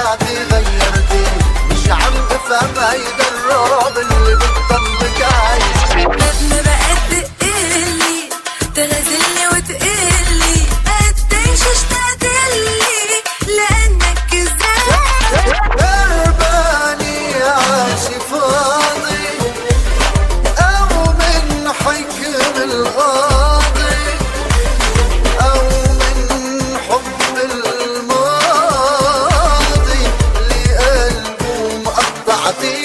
حياتي غيرتي، مش عم بفهم هيدا الرعب اللي بتضلك عايش. ما بقت تقلي تغازلني وتقلي قديش اشتقتلي لانك كذاب. درباني عاشي فاضي او من حكم القاضي او من حب الماضي اللي قلبه مقطعتي.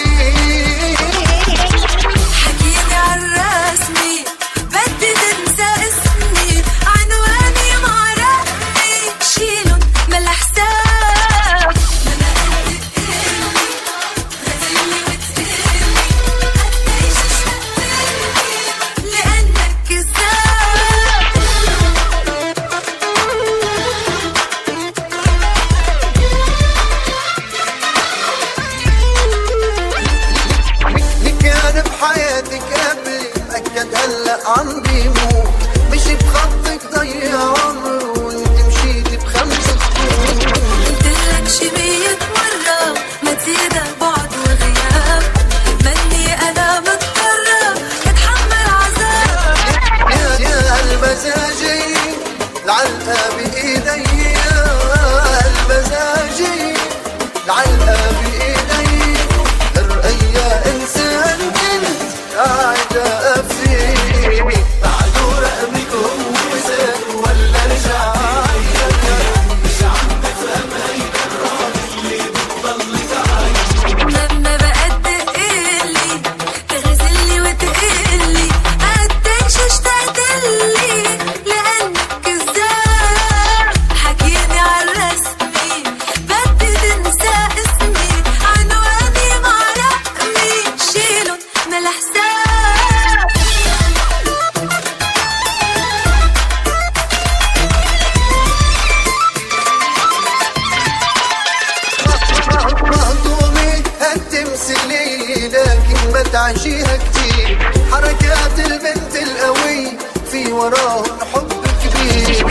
حكيني عالرسمي بدي تنسى اسمي، عنواني مع رقمي شيلن ملا حساب. ما بقت تقلي غازلني وتقلي قديش اشتقتلي لانك كذاب. اللي كان بحياتك قبلي مأكد هلأ عم بيموت، مشي بخطك ضيع عمره وانت مشيتي ب5 سنين. قلتلك شي 100 مرة ما تزيدها بعد وغياب، مني أنا مضطرة أتحمل عذاب. يا المزاجي العلقة بإيدي، يا المزاجي العلقة بإيدي. يا إنسان كنت قاعدة فيه بعد رقمك هو زاد ولا رجع. مش عم بفهم هيدا الرعب اللي بتضلك عايش. لما بقت تقلي تغزلي وتقلي قديش اشتقتلي لانك كذاب. حكيني عالرسمي بدي تنسى اسمي، عنواني مع رقمي شيلن ملا حساب. مهضومة هالتمثيلية لكن ما تعشيها كتير، حركات البنت القوي في وراهم حب كبير.